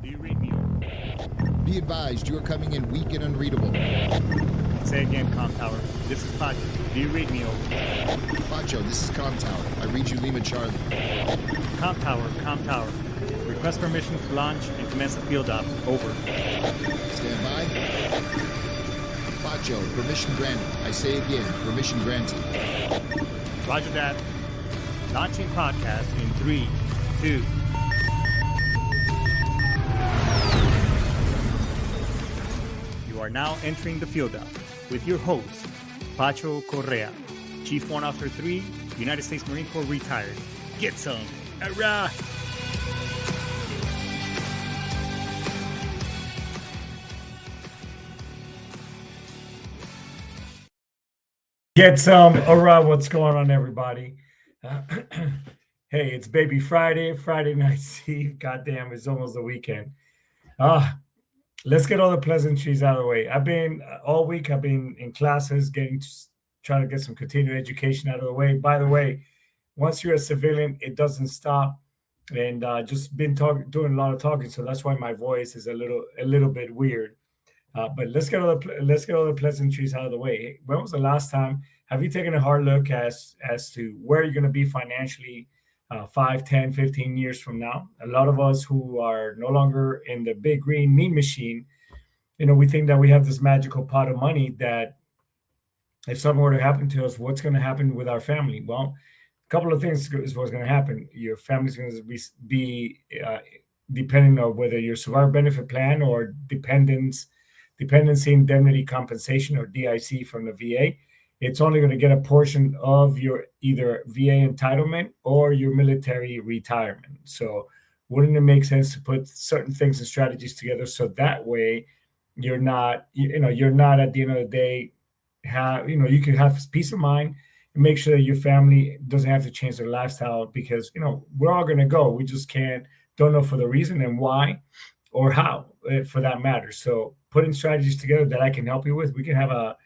Do you read me over? Be advised, you are coming in weak and unreadable. Say again, Comm Tower. This is Pacho. Do you read me over? Pacho, this is Comm Tower. I read you Lima Charlie. Comm Tower. Request permission to launch and commence the field op. Over. Stand by. Pacho, permission granted. I say again, permission granted. Roger that. Launching podcast in 3, 2. You are now entering the field op with your host, Pacho Correa, Chief Warrant Officer 3, United States Marine Corps retired. Get some. Hurrah! Get some. All right, what's going on, everybody? Hey, it's Baby Friday Night Eve. Goddamn, it's almost the weekend. Let's get all the pleasantries out of the way. All week, I've been in classes, trying to get some continued education out of the way. By the way, once you're a civilian, it doesn't stop. And just been doing a lot of talking, so that's why my voice is a little bit weird. But let's get all the pleasantries out of the way. When was the last time? Have you taken a hard look as to where you're going to be financially 5, 10, 15 years from now? A lot of us who are no longer in the big green mean machine, we think that we have this magical pot of money that if something were to happen to us, what's going to happen with our family? Well, a couple of things is what's going to happen. Your family's going to be depending on whether your survivor benefit plan or dependency indemnity compensation or DIC from the VA. It's only going to get a portion of your either VA entitlement or your military retirement. So wouldn't it make sense to put certain things and strategies together so that way you're not at the end of the day you can have peace of mind and make sure that your family doesn't have to change their lifestyle because we're all going to go. We just don't know for the reason and why or how for that matter. So putting strategies together that I can help you with. We can have a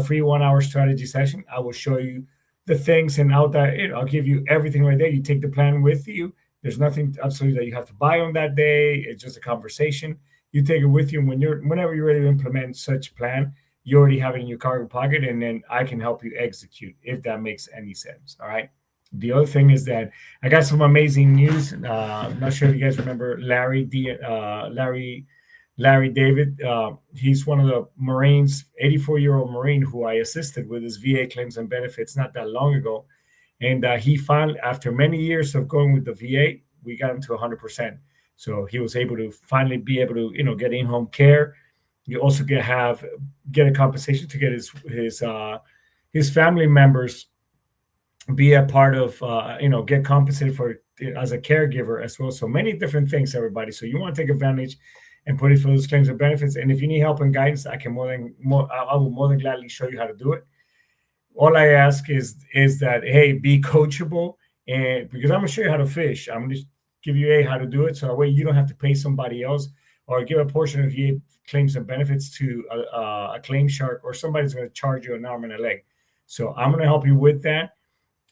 free 1-hour strategy session. I will show you the things and I'll give you everything right there. You take the plan with you. There's nothing absolutely that you have to buy on that day. It's just a conversation. You take it with you. And whenever you're ready to implement such plan, you already have it in your cargo pocket, and then I can help you execute if that makes any sense. All right. The other thing is that I got some amazing news. I'm not sure if you guys remember Larry David. He's one of the Marines, 84-year-old Marine who I assisted with his VA claims and benefits not that long ago. And he finally, after many years of going with the VA, we got him to 100%. So he was able to finally be able to, get in-home care. You also get a compensation to get his family members be a part of, get compensated for as a caregiver as well. So many different things, everybody. So you want to take advantage and put it for those claims and benefits. And if you need help and guidance, I will more than gladly show you how to do it. All I ask is that, hey, be coachable, and because I'm gonna show you how to fish. I'm gonna give you how to do it, so that way you don't have to pay somebody else or give a portion of your claims and benefits to a claim shark, or somebody's gonna charge you an arm and a leg. So I'm gonna help you with that.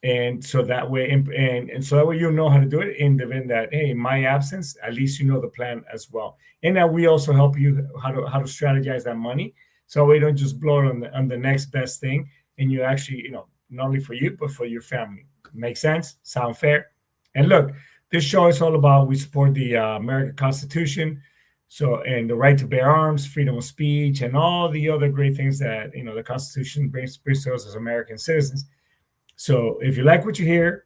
And so that way, and so that way you know how to do it in the event that, hey, in my absence, at least you know the plan as well. And that we also help you how to strategize that money, so we don't just blow it on the next best thing, and you actually, not only for you but for your family. Make sense? Sound fair? And look, this show is all about we support the American Constitution, and the right to bear arms, freedom of speech, and all the other great things that the Constitution brings to us as American citizens. So if you like what you hear,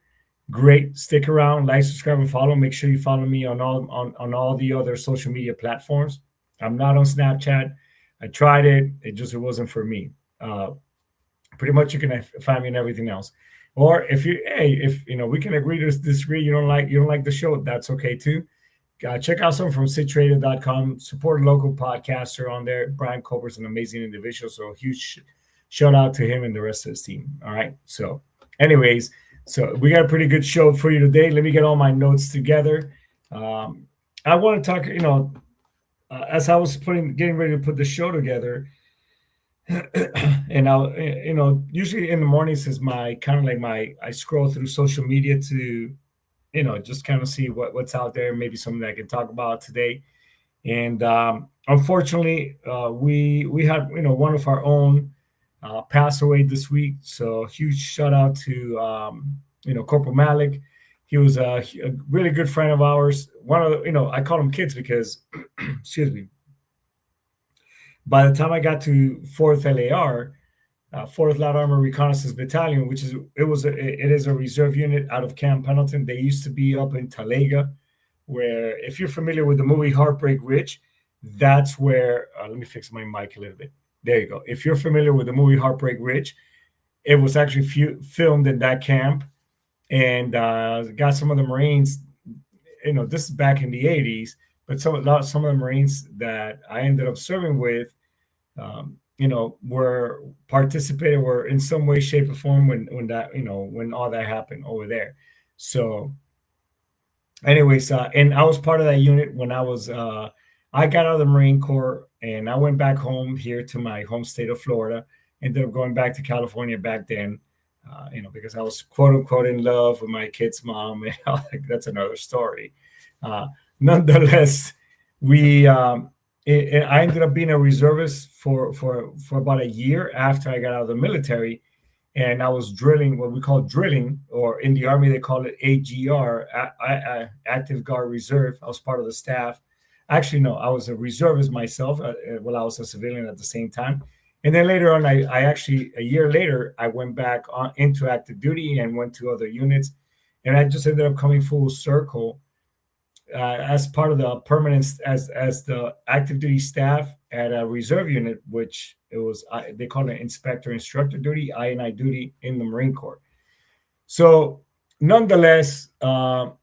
great. Stick around, like, subscribe, and follow. Make sure you follow me on all the other social media platforms. I'm not on Snapchat. I tried it. It wasn't for me. Pretty much you can find me in everything else. Or if we can agree to disagree, you don't like the show, that's okay too. Check out something from SitTrader.com. Support a local podcaster on there. Brian Colbert's an amazing individual, so huge shout out to him and the rest of his team. All right. So anyways, we got a pretty good show for you today. Let me get all my notes together. I want to talk, as I was getting ready to put the show together, and I'll, usually in the mornings is I scroll through social media to, just kind of see what's out there, maybe something that I can talk about today. And unfortunately, we had one of our own pass away this week. So huge shout out to Corporal Malik. He was a really good friend of ours. One of I call them kids because excuse me. By the time I got to 4th LAR, 4th Light Armored Reconnaissance Battalion, it is a reserve unit out of Camp Pendleton. They used to be up in Talega, where, if you're familiar with the movie Heartbreak Ridge, that's where. Let me fix my mic a little bit. There you go. If you're familiar with the movie Heartbreak Ridge, it was actually filmed in that camp, and got some of the Marines. This is back in the 80s, but some of the Marines that I ended up serving with, were in some way, shape, or form when all that happened over there. So, anyways, and I was part of that unit when I got out of the Marine Corps, and I went back home here to my home state of Florida. Ended up going back to California back then, because I was quote unquote in love with my kid's mom. And that's another story. Nonetheless, I ended up being a reservist for about a year after I got out of the military, and I was drilling, what we call drilling, or in the Army they call it AGR, Active Guard Reserve. I was part of the staff. Actually, no, I was a reservist myself while I was a civilian at the same time. And then later on, I actually, a year later, I went back into active duty and went to other units. And I just ended up coming full circle as part of the permanent, as the active duty staff at a reserve unit, which they call it inspector instructor duty, I&I duty in the Marine Corps. So nonetheless, a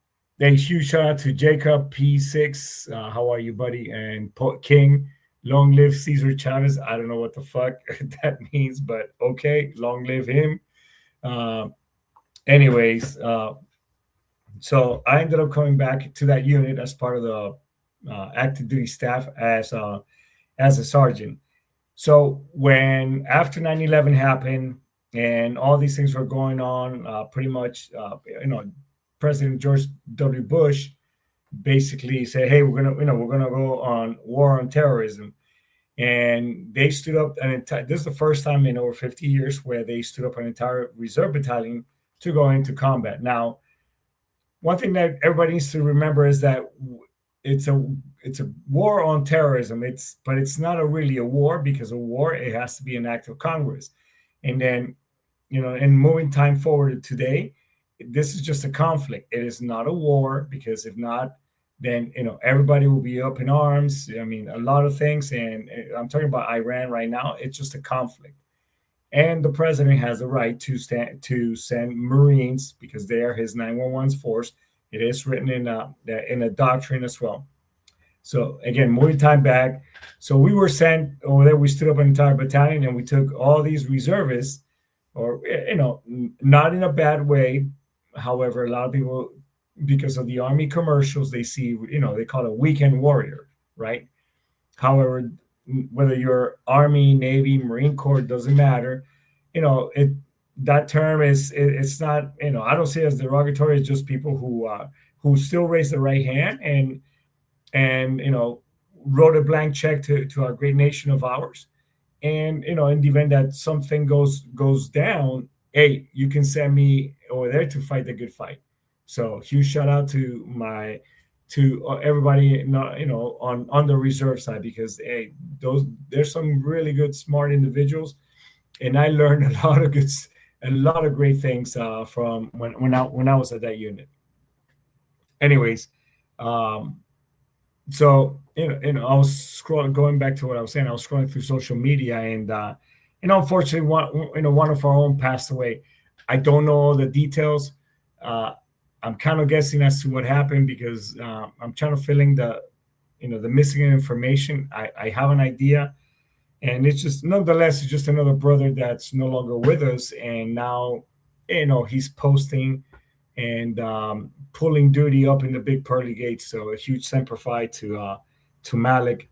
huge shout out to Jacob P6. How are you, buddy? And King, long live Cesar Chavez. I don't know what the fuck that means, but okay, long live him. Anyways, so I ended up coming back to that unit as part of the active duty staff as a sergeant. So when after 9/11 happened and all these things were going on, pretty much, President George W. Bush basically said, "Hey, we're gonna go on war on terrorism," and they stood up this is the first time in over 50 years where they stood up an entire reserve battalion to go into combat. Now, one thing that everybody needs to remember is that it's a war on terrorism. But it's not really a war, because a war, it has to be an act of Congress. And then, and moving time forward to today, this is just a conflict. It is not a war, because if not, then everybody will be up in arms. I mean, a lot of things, and I'm talking about Iran right now. It's just a conflict, and the president has the right to send Marines, because they are his 911's force. It is written in a doctrine as well. So again, moving time back, so we were sent over there. We stood up an entire battalion, and we took all these reservists, or not in a bad way. However, a lot of people, because of the Army commercials, they see, they call it a weekend warrior, right? However, whether you're Army, Navy, Marine Corps, doesn't matter. That term it's not, I don't see it as derogatory. It's just people who still raise the right hand and wrote a blank check to our great nation of ours. And in the event that something goes down, hey, you can send me over there to fight the good fight. So huge shout out to everybody, on the reserve side, because hey, there's some really good, smart individuals, and I learned a lot of great things from when I was at that unit. Anyways, so I was going back to what I was saying. I was scrolling through social media, and unfortunately, one of our own passed away. I don't know all the details. I'm kind of guessing as to what happened, because I'm trying to fill in the missing information. I have an idea, and it's just, nonetheless, it's just another brother that's no longer with us, and now he's posting and pulling duty up in the big pearly gates. So a huge semper fi to Malik,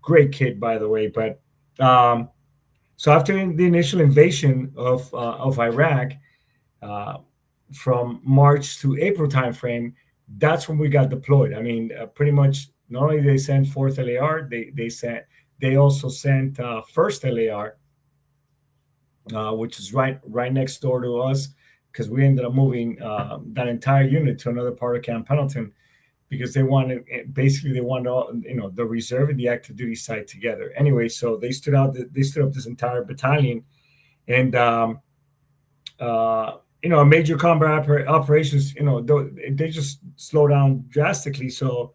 great kid, by the way. But so after the initial invasion of Iraq, from March to April timeframe, that's when we got deployed. I mean, pretty much not only they sent 4th LAR, they also sent 1st LAR, which is right next door to us, because we ended up moving that entire unit to another part of Camp Pendleton, because they wanted all, the reserve and the active duty side together. Anyway, so they stood up this entire battalion, and major combat operations, they just slow down drastically. So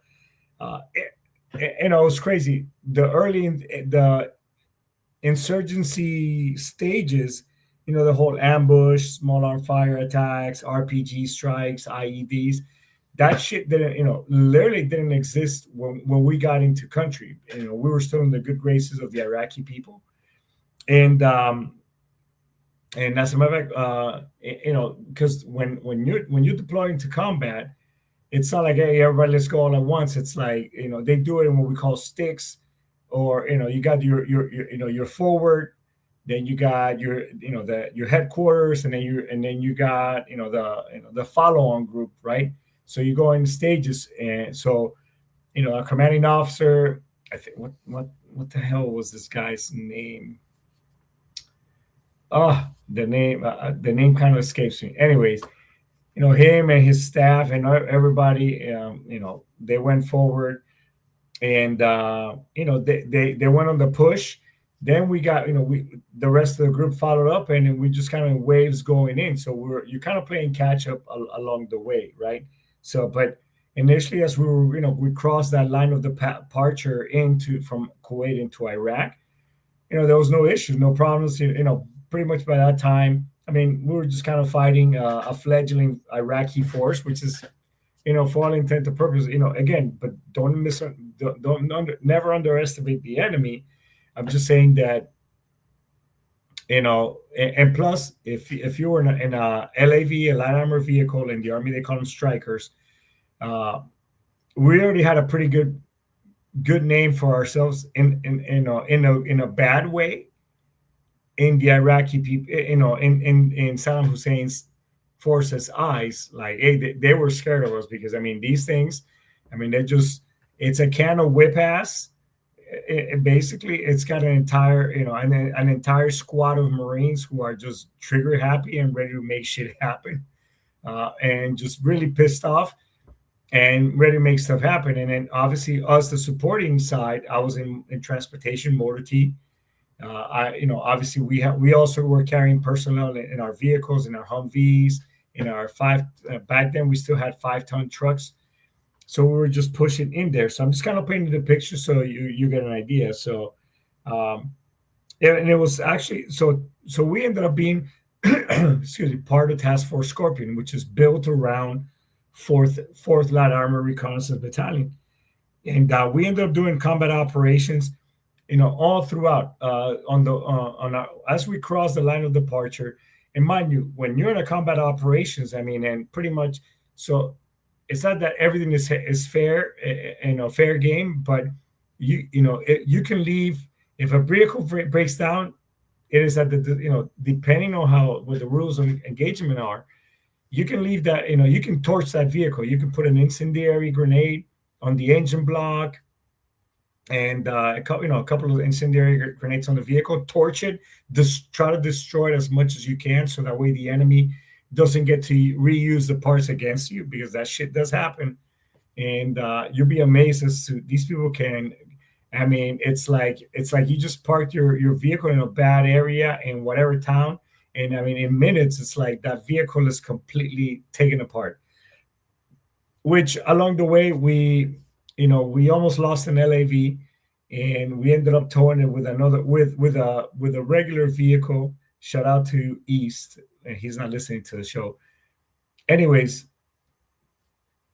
it was crazy. The insurgency stages, the whole ambush, small arm fire attacks, RPG strikes, IEDs, that shit literally didn't exist when we got into country. We were still in the good graces of the Iraqi people. And as a matter of fact, because when you deploy into combat, it's not like, hey, everybody, let's go all at once. It's like, they do it in what we call sticks, or you got your forward, then you got your headquarters, and then you got the follow-on group, right? So you go in stages, and so a commanding officer, I think what the hell was this guy's name? The name kind of escapes me. Anyways, him and his staff and everybody, they went forward, and they went on the push. Then we got, the rest of the group followed up, and we just kind of waves going in. So you're kind of playing catch up along the way, right? So, but initially, as we were, we crossed that line of departure from Kuwait into Iraq, there was no issues, no problems, pretty much by that time. I mean, we were just kind of fighting a fledgling Iraqi force, which is, for all intent and purpose, again, but never underestimate the enemy. I'm just saying that, and plus, if you were in a LAV, a light armored vehicle, in the Army, they call them strikers, we already had a pretty good name for ourselves in a bad way, in the Iraqi people, in Saddam Hussein's forces' eyes. Like, hey, they were scared of us, because these things, it's a can of whip ass. Basically, it's got an entire an entire squad of Marines who are just trigger happy and ready to make shit happen, and just really pissed off and ready to make stuff happen. And then obviously us, the supporting side, I was in transportation, motor T. Obviously we also were carrying personnel in our vehicles, in our Humvees, in our back then we still had 5-ton trucks. So we were just pushing in there. So I'm just kind of painting the picture so you get an idea. So, and it was actually, so we ended up being, part of Task Force Scorpion, which is built around 4th Light Armored Reconnaissance Battalion. And we ended up doing combat operations, all throughout, as we crossed the line of departure. And mind you, when you're in a combat operations, and pretty much, so it's not that everything is fair, fair game, but you can leave if a vehicle breaks down. It is that depending on what the rules of engagement are, you can leave that. You can torch that vehicle. You can put an incendiary grenade on the engine block, and a couple of incendiary grenades on the vehicle. Torch it. Just try to destroy it as much as you can, so that way the enemy doesn't get to reuse the parts against you, because that shit does happen. And you'll be amazed as to these people can. It's like you just parked your vehicle in a bad area in whatever town, and in minutes it's like that vehicle is completely taken apart. Which along the way we almost lost an LAV, and we ended up towing it with a regular vehicle. Shout out to East. And he's not listening to the show. Anyways,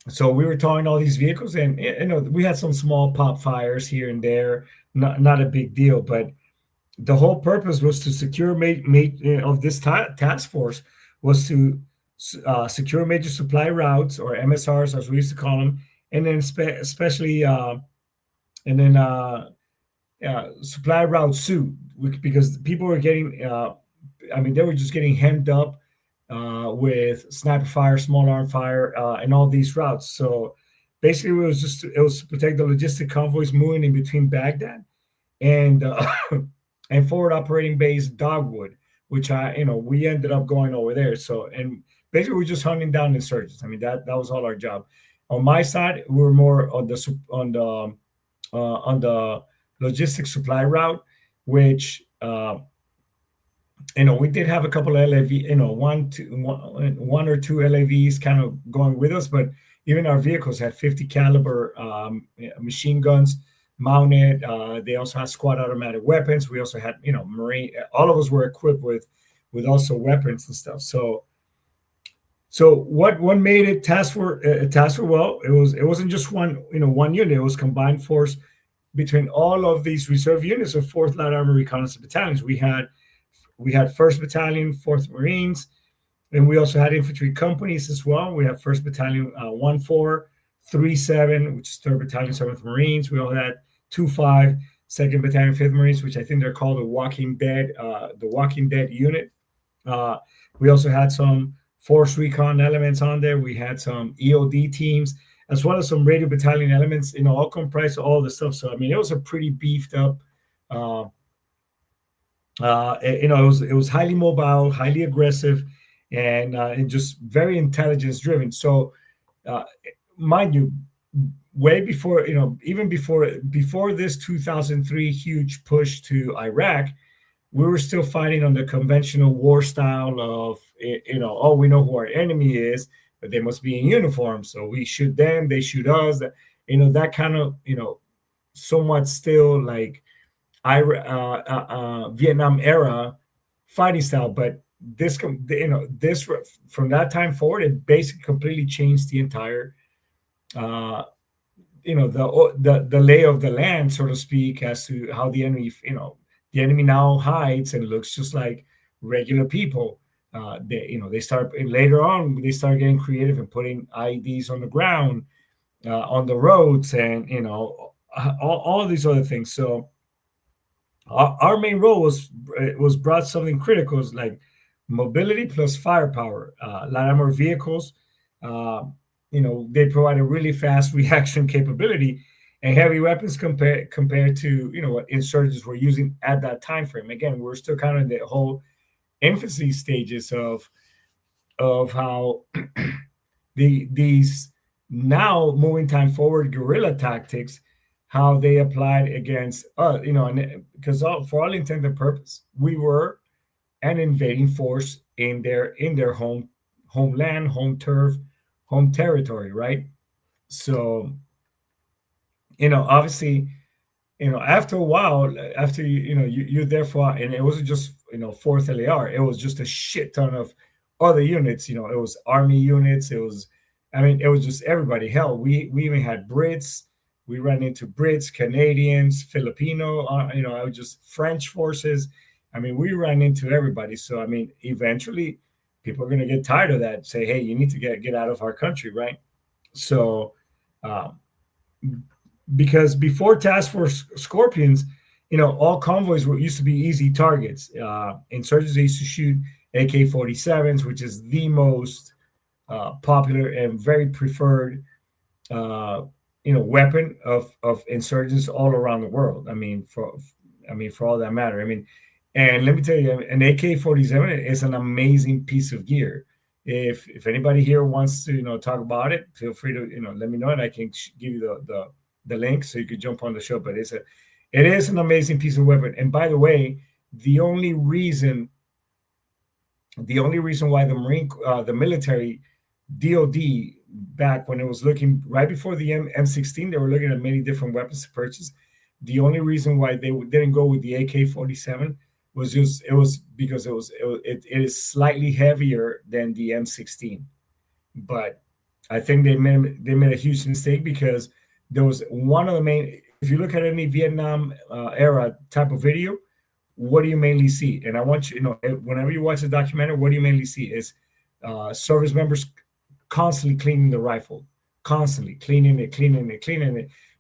so we were towing all these vehicles, and we had some small pop fires here and there, not a big deal. But the whole purpose was to secure of this task force was to secure major supply routes, or MSRs as we used to call them, and then especially supply route suit, because people were getting. They were just getting hemmed up with sniper fire, small arm fire, and all these routes. So basically it was to protect the logistic convoys moving in between Baghdad and and forward operating base Dogwood, which we ended up going over there. So, and basically we're just hunting down insurgents. I mean, that was all our job. On my side, we were more on the logistics supply route, which we did have a couple of LAV, one or two LAVs kind of going with us, but even our vehicles had 50 caliber machine guns mounted. They also had squad automatic weapons. We also had, Marine. All of us were equipped with also weapons and stuff. So what made it task force? Well, it wasn't just one unit. It was combined force between all of these reserve units of 4th Light Armored Reconnaissance Battalions. We had 1st Battalion, 4th Marines, and we also had infantry companies as well. We have 1st Battalion, 1-4-3-7, which is 3rd Battalion, 7th Marines. We also had 2-5, 2nd Battalion, 5th Marines, which I think they're called the Walking Dead unit. We also had some force recon elements on there. We had some EOD teams, as well as some radio battalion elements, all comprised of all the stuff. So, I mean, it was a pretty beefed up, it was highly mobile, highly aggressive, and just very intelligence driven. So, mind you, way before, even before this 2003 huge push to Iraq, we were still fighting on the conventional war style of, we know who our enemy is, but they must be in uniform. So we shoot them, they shoot us. That kind of, somewhat still like Vietnam era fighting style. But this from that time forward, it basically completely changed the entire, the lay of the land, so to speak, as to how the enemy, the enemy now hides and looks just like regular people. They start later on. They start getting creative and putting IEDs on the ground, on the roads, and all these other things. So our main role was brought something critical, like mobility plus firepower. Light armored vehicles, they provide a really fast reaction capability, and heavy weapons compared to what insurgents were using at that time frame. Again, we're still kind of in the whole infancy stages of how these now moving time forward guerrilla tactics, how they applied against because for all intent and purpose, we were an invading force in their homeland, home turf, home territory, right? So obviously, after a while, after you're there for, and it wasn't just 4th LAR, it was just a shit ton of other units. It was army units. It was just everybody. Hell, we even had Brits. We ran into Brits, Canadians, Filipino, just French forces. I mean, we ran into everybody. So, eventually people are going to get tired of that. Say, hey, you need to get out of our country, right? So, because before Task Force Scorpions, all convoys used to be easy targets. Insurgents used to shoot AK-47s, which is the most popular and very preferred, weapon of insurgents all around the world. For all that matter. And let me tell you, an AK-47 is an amazing piece of gear. If anybody here wants to talk about it, feel free to let me know, and I can give you the link so you could jump on the show. But it is an amazing piece of weapon. And by the way, the only reason why the military DOD, back when it was looking right before the M16, they were looking at many different weapons to purchase. The only reason why they didn't go with the AK-47 was because it is slightly heavier than the M16. But I think they made a huge mistake, because there was one of the main. If you look at any Vietnam era type of video, what do you mainly see? And I want you, whenever you watch a documentary, what do you mainly see is service members constantly cleaning the rifle, constantly cleaning it,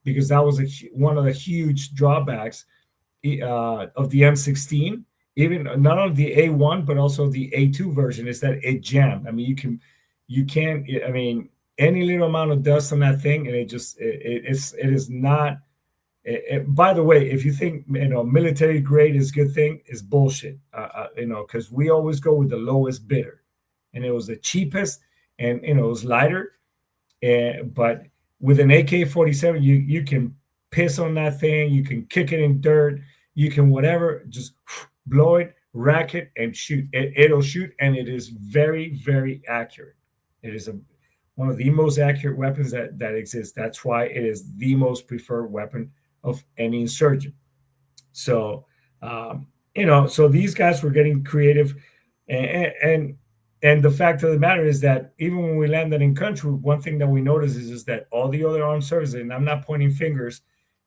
because that was one of the huge drawbacks of the M16. Even not only the A1 but also the A2 version is that it jammed. any little amount of dust on that thing, and it is not. By the way, if you think military grade is a good thing, is bullshit. Because we always go with the lowest bidder, and it was the cheapest, and it was lighter. But with an AK-47, you can piss on that thing, you can kick it in dirt, you can whatever, just blow it, rack it, and shoot. It'll shoot, and it is very, very accurate. It is one of the most accurate weapons that exists. That's why it is the most preferred weapon of any insurgent. So, so these guys were getting creative, and the fact of the matter is that even when we landed in country, one thing that we noticed is that all the other armed services, and I'm not pointing fingers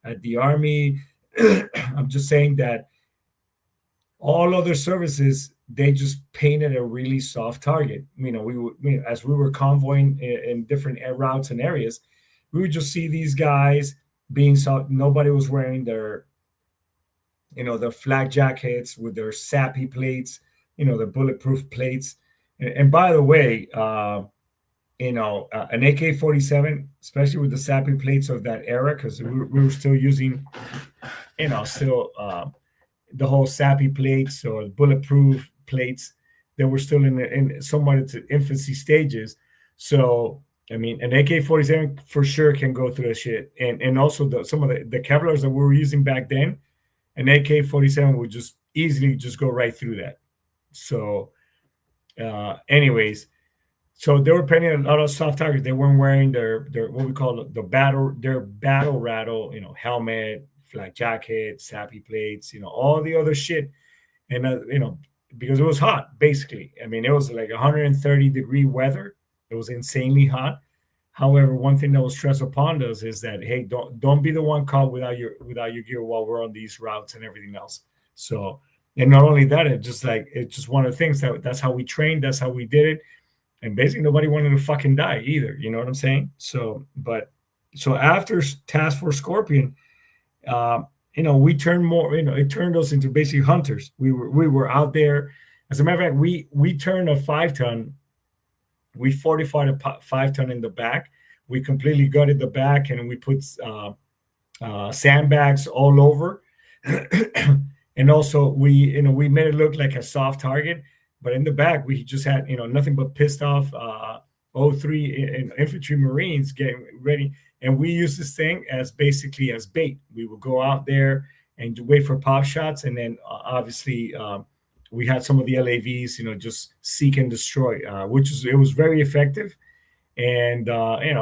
at the Army, I'm just saying that all other services, they just painted a really soft target. As we were convoying in different routes and areas, we would just see these guys being soft. Nobody was wearing their flak jackets with their sappy plates, the bulletproof plates. And by the way, an AK-47, especially with the sappy plates of that era, because we were still using, the whole sappy plates or bulletproof plates. They were still in somewhat into infancy stages. So, an AK-47 for sure can go through the shit. And also some of the Kevlars that we were using back then, an AK-47 would just easily just go right through that. So, anyways, so they were painting a lot of soft targets. They weren't wearing their what we call their battle rattle, helmet, flak jacket, sappy plates, all the other shit. And because it was hot, basically. It was like 130-degree weather. It was insanely hot. However, one thing that was stressed upon us is that, hey, don't be the one caught without your gear while we're on these routes and everything else. So, and not only that, it's just one of the things that's how we trained, that's how we did it, and basically nobody wanted to fucking die either. You know what I'm saying? So after Task Force Scorpion, we turned more. It turned us into basically hunters. We were out there. As a matter of fact, we turned a 5-ton. We fortified a 5-ton in the back. We completely gutted the back, and we put sandbags all over. And also we made it look like a soft target, but in the back we just had nothing but pissed off 03 infantry Marines getting ready, and we used this thing as basically as bait. We would go out there and wait for pop shots, and then obviously we had some of the LAVs, just seek and destroy, it was very effective. And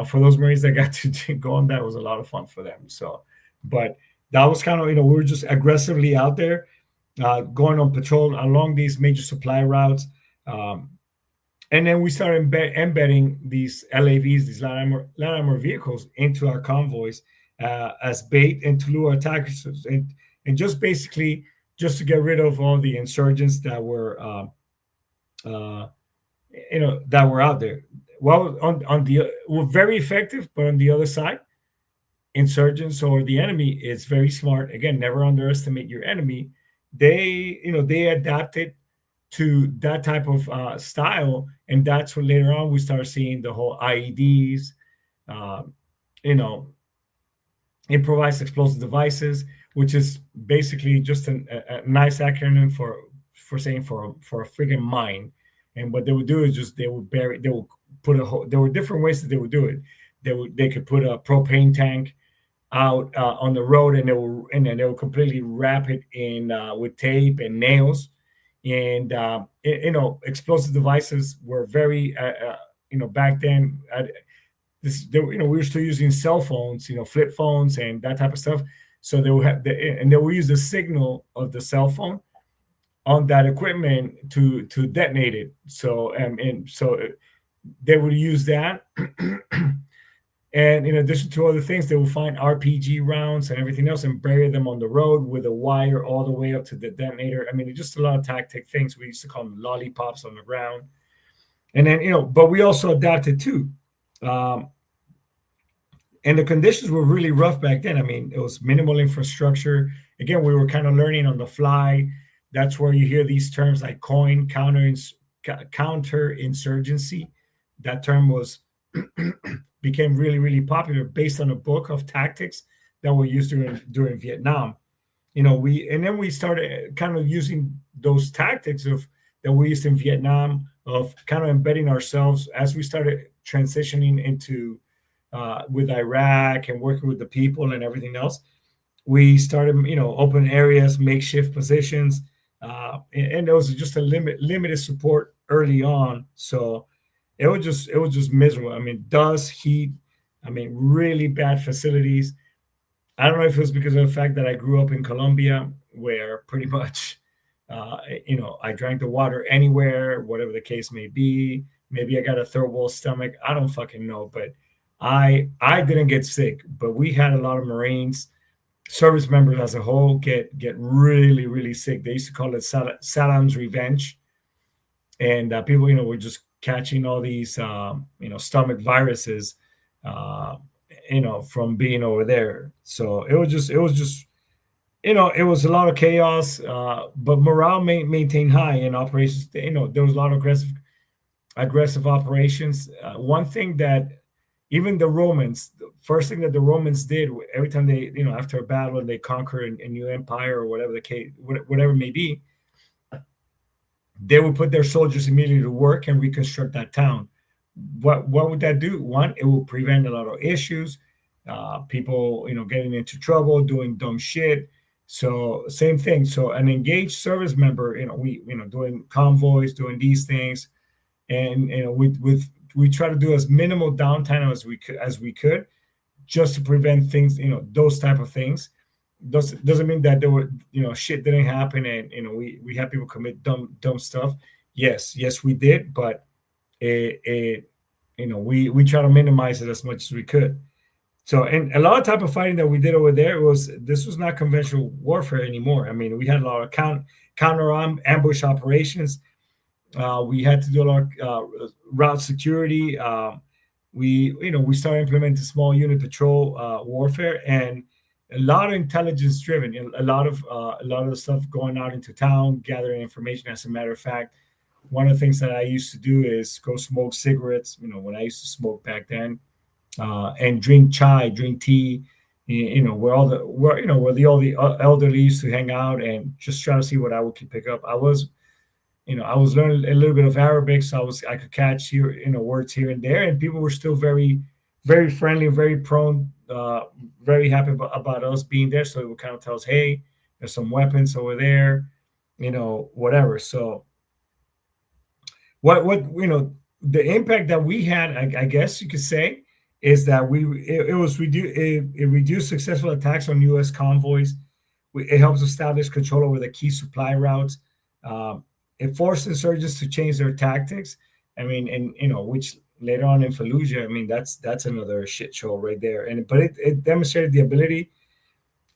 for those Marines that got to go on that, it was a lot of fun for them. So, but that was kind of, we were just aggressively out there, going on patrol along these major supply routes. And then we started embedding these LAVs, these light armor vehicles, into our convoys as bait and to lure attackers, and just basically just to get rid of all the insurgents that were, that were out there. Well, were very effective, but on the other side, insurgents or the enemy is very smart. Again, never underestimate your enemy. They adapted to that type of style, and that's when later on we start seeing the whole IEDs, improvised explosive devices, which is basically just a nice acronym for saying for a friggin' mine. And what they would do is just there were different ways that they would do it. They could put a propane tank out on the road, and then they would completely wrap it in with tape and nails. And explosive devices were very back then. We were still using cell phones, flip phones and that type of stuff. So they would have and they would use the signal of the cell phone on that equipment to detonate it. So so they would use that. And in addition to other things, they will find RPG rounds and everything else and bury them on the road with a wire all the way up to the detonator. Just a lot of tactic things. We used to call them lollipops on the ground. And then, but we also adapted too. And the conditions were really rough back then. It was minimal infrastructure. Again, we were kind of learning on the fly. That's where you hear these terms like counter insurgency. That term was became really, really popular based on a book of tactics that were used during Vietnam. Then we started kind of using those tactics that we used in Vietnam, of kind of embedding ourselves as we started transitioning into with Iraq and working with the people and everything else. We started, open areas, makeshift positions, and there was just a limited support early on. So it was just miserable. I mean, dust, heat, really bad facilities. I don't know if it was because of the fact that I grew up in Colombia, where pretty much, I drank the water anywhere, whatever the case may be. Maybe I got a third world stomach. I don't fucking know, but I didn't get sick. But we had a lot of Marines, service members as a whole, get really, really sick. They used to call it Saddam's revenge, and people, were just catching all these, stomach viruses, from being over there. So it was just, it was a lot of chaos, but morale maintained high in operations. There was a lot of aggressive operations. One thing that even the Romans, the first thing that the Romans did every time they, after a battle and they conquer a new empire or whatever the case, whatever it may be, they would put their soldiers immediately to work and reconstruct that town. What would that do? One, it will prevent a lot of issues, people, getting into trouble, doing dumb shit. So same thing. So an engaged service member, we, doing convoys, doing these things, and we try to do as minimal downtime as we could, just to prevent things, those type of things. Doesn't mean that there were, shit didn't happen, and we had people commit dumb stuff. Yes, we did, but we try to minimize it as much as we could. So, and a lot of type of fighting that we did over there this was not conventional warfare anymore. I mean, we had a lot of counter ambush operations. We had to do a lot of route security. We started implementing small unit patrol warfare, and a lot of intelligence driven. A lot of the stuff going out into town, gathering information. As a matter of fact, one of the things that I used to do is go smoke cigarettes. When I used to smoke back then, and drink tea. Where all the elderly used to hang out, and just try to see what I could pick up. I was learning a little bit of Arabic, so I could catch words here and there, and people were still very, very friendly, very prone, very happy about us being there. So it would kind of tell us, hey, there's some weapons over there, whatever. So what the impact that we had, I guess you could say, is that it reduced successful attacks on U.S. convoys. It helps establish control over the key supply routes. It forced insurgents to change their tactics. Which later on in Fallujah, that's another shit show right there. But it demonstrated the ability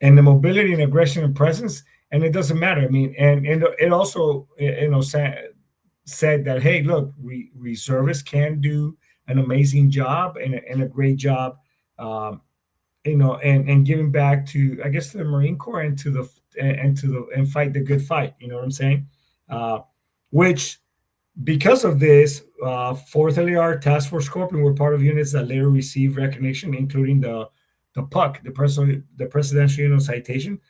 and the mobility and aggression and presence, and it doesn't matter. And it also said that, hey, look, reservists can do an amazing job and a great job, and giving back to, I guess, to the Marine Corps and fight the good fight. You know what I'm saying? Which, because of this, 4th LAR Task Force Scorpion were part of units that later received recognition, including the PUC, the Presidential Citation,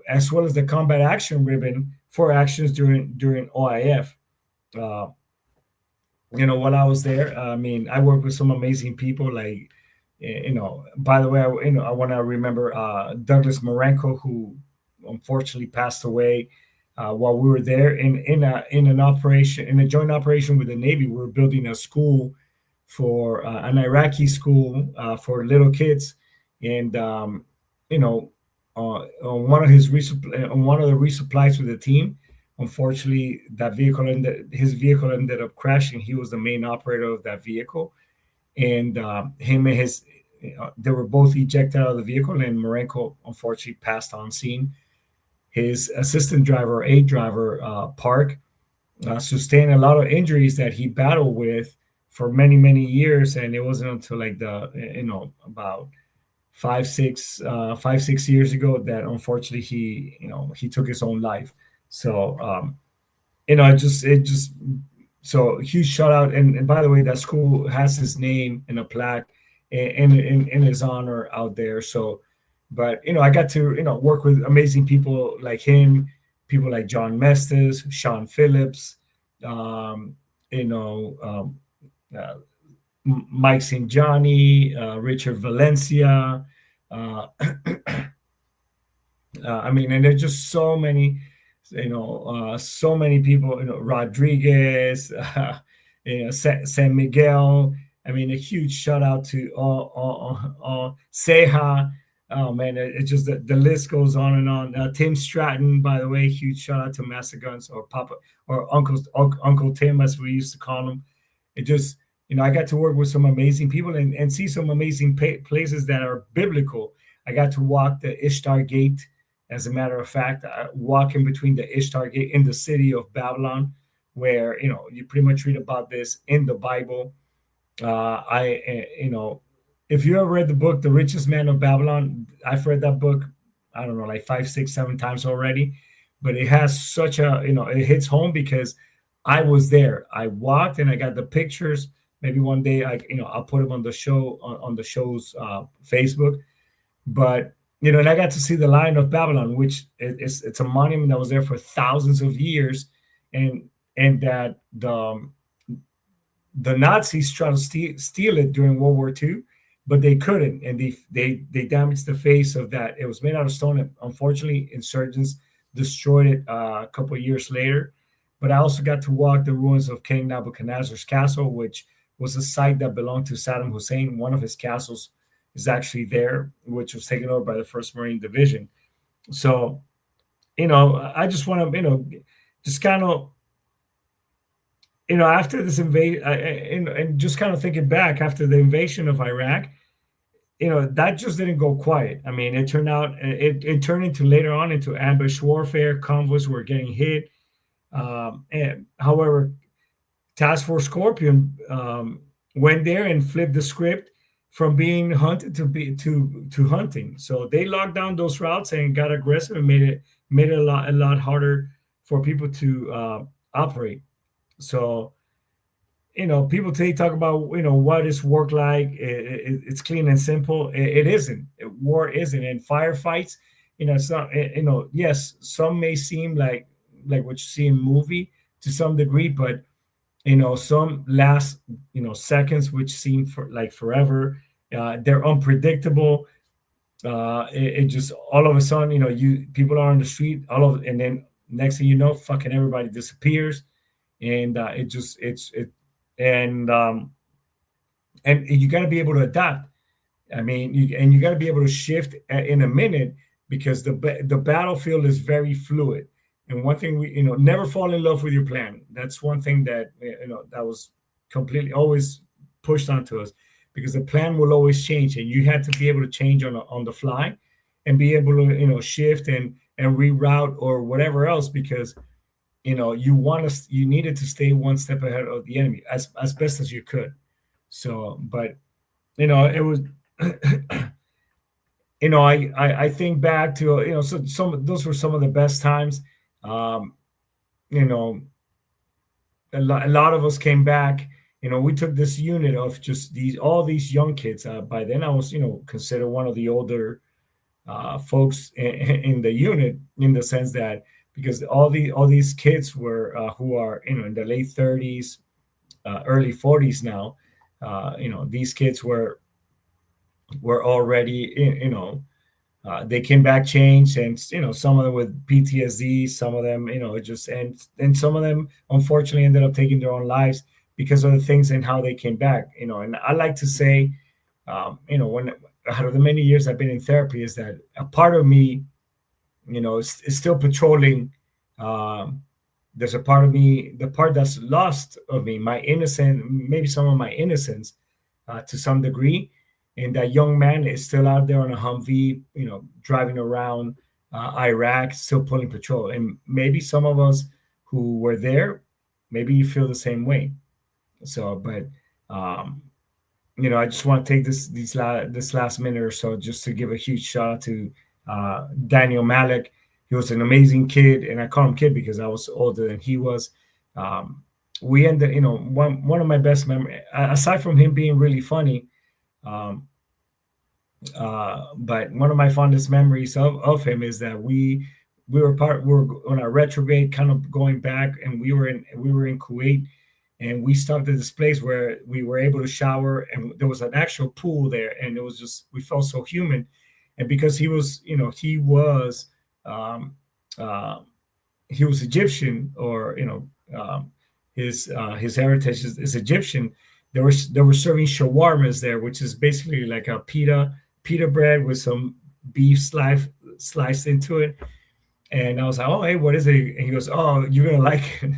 as well as the Combat Action Ribbon for actions during OIF. While I was there, I worked with some amazing people. Like, by the way, I want to remember Douglas Marenko, who unfortunately passed away while we were there in a joint operation with the Navy. We were building a school for an Iraqi school for little kids, and on one of the resupplies with the team, unfortunately, his vehicle ended up crashing. He was the main operator of that vehicle, and him and they were both ejected out of the vehicle, and Marenko unfortunately passed on scene. His assistant driver, aide driver, Park, sustained a lot of injuries that he battled with for many, many years, and it wasn't until about 5-6 years ago that unfortunately he took his own life. So it just So huge shout out. And by the way, that school has his name in a plaque in his honor out there. So, but I got to work with amazing people like him, people like John Mestes, Sean Phillips, um, you know, uh, Mike St. Johnny, Richard Valencia. Uh, I mean, and there's just so many, so many people, Rodriguez, San Miguel. I mean, a huge shout out to all Ceja. Oh man, it's just the list goes on and on. Tim Stratton, by the way, huge shout out to Master Guns or Papa or Uncle Tim, as we used to call him. It just, I got to work with some amazing people and see some amazing places that are biblical. I got to walk the Ishtar Gate. As a matter of fact, walking between the Ishtar Gate in the city of Babylon, where you pretty much read about this in the Bible. If you ever read the book The Richest Man of Babylon, I've read that book, I don't know, like 5, 6, 7 times already. But it has such a, it hits home because I was there. I walked and I got the pictures. Maybe one day I'll put them on the show on the show's Facebook. But and I got to see the Lion of Babylon, which it's a monument that was there for thousands of years, and that the Nazis tried to steal it during World War II, but they couldn't, and they damaged the face of that. It was made out of stone, and unfortunately, insurgents destroyed it a couple of years later. But I also got to walk the ruins of King Nebuchadnezzar's castle, which was a site that belonged to Saddam Hussein. One of his castles is actually there, which was taken over by the 1st Marine Division. So, I just want to, just kind of, after this invasion, and just kind of thinking back after the invasion of Iraq, that just didn't go quiet. I mean, it turned out, it turned into later on into ambush warfare. Convoys were getting hit. And however, Task Force Scorpion went there and flipped the script from being hunted to hunting. So they locked down those routes and got aggressive and made it a lot harder for people to operate. So, people today talk about what is work like. It's clean and simple. It isn't. War isn't. And firefights, it's not. Yes, some may seem like what you see in movie to some degree, but some last seconds, which seem like forever. They're unpredictable. It just all of a sudden, people are on the street, and then next thing you know, fucking everybody disappears, and and you got to be able to adapt. I mean, you got to be able to shift in a minute because the battlefield is very fluid. And one thing we never fall in love with your plan. That's one thing that that was completely always pushed onto us, because the plan will always change, and you had to be able to change on the fly and be able to shift and reroute or whatever else, because you needed to stay one step ahead of the enemy as best as you could. So, but it was I think back to so those were some of the best times. A lot of us came back. We took this unit of just all these young kids. By then I was considered one of the older folks in the unit, in the sense that because all these kids were who are in the late 30s, early 40s now. These kids were already they came back changed, and some of them with PTSD, some of them and some of them unfortunately ended up taking their own lives because of the things and how they came back. And I like to say, when out of the many years I've been in therapy, is that a part of me, is still patrolling. There's a part of me, the part that's lost of me, my innocence, maybe some of my innocence, to some degree. And that young man is still out there on a Humvee, driving around Iraq, still pulling patrol. And maybe some of us who were there, maybe you feel the same way. So, but I just want to take this last minute or so just to give a huge shout out to Daniel Malik. He was an amazing kid, and I call him kid because I was older than he was. we ended, one of my best memories, aside from him being really funny, um, but one of my fondest memories of him is that we were on a retrograde, kind of going back, and we were in Kuwait, and we stopped at this place where we were able to shower, and there was an actual pool there, and it was just, we felt so human. And because um, uh, he was Egyptian, or his heritage is Egyptian. They were serving shawarmas there, which is basically like a pita bread with some beef sliced into it. And I was like, "Oh, hey, what is it?" And he goes, "Oh, you're gonna like it.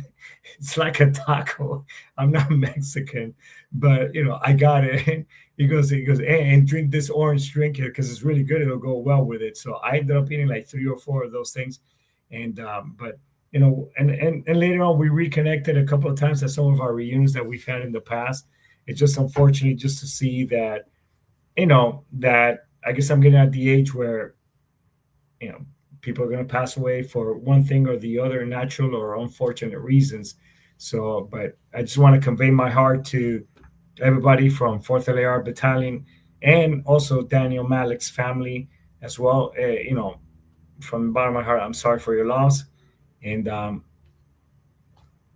It's like a taco. I'm not Mexican, but I got it." He goes, and drink this orange drink here because it's really good. It'll go well with it. So I ended up eating like 3 or 4 of those things, and but and later on we reconnected a couple of times at some of our reunions that we've had in the past. It's just unfortunate just to see that that I guess I'm getting at the age where you know people are going to pass away for one thing or the other, natural or unfortunate reasons. So, but I just want to convey my heart to everybody from 4th LAR Battalion, and also Daniel Malik's family as well. From the bottom of my heart, I'm sorry for your loss, and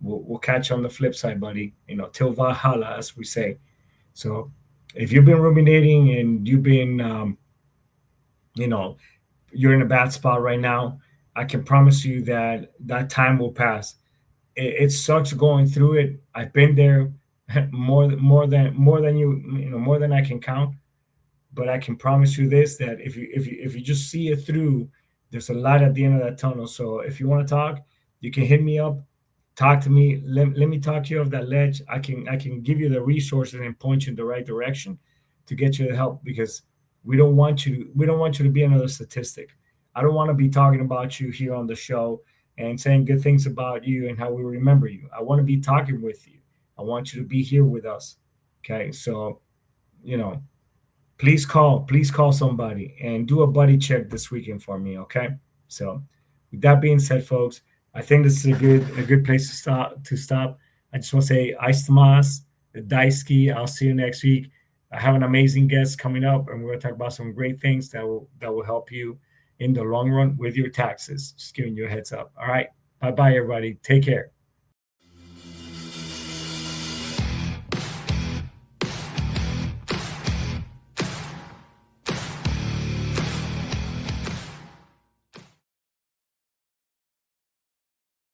we'll catch you on the flip side, buddy. Till Valhalla, as we say. So, if you've been ruminating and you've been, you're in a bad spot right now, I can promise you that that time will pass. It sucks going through it. I've been there more than I can count. But I can promise you this: that if you just see it through, there's a light at the end of that tunnel. So if you want to talk, you can hit me up, talk to me. Let me talk to you off that ledge. I can give you the resources and point you in the right direction to get you the help, because we don't want you to be another statistic. I don't want to be talking about you here on the show and saying good things about you and how we remember you. I want to be talking with you. I want you to be here with us. Okay, so please call somebody and do a buddy check this weekend for me. Okay, so with that being said, folks, I think this is a good place to stop. I just want to say, Istamas, Daisuki. I'll see you next week. I have an amazing guest coming up, and we're going to talk about some great things that will help you in the long run with your taxes. Just giving you a heads up. All right. Bye-bye, everybody. Take care.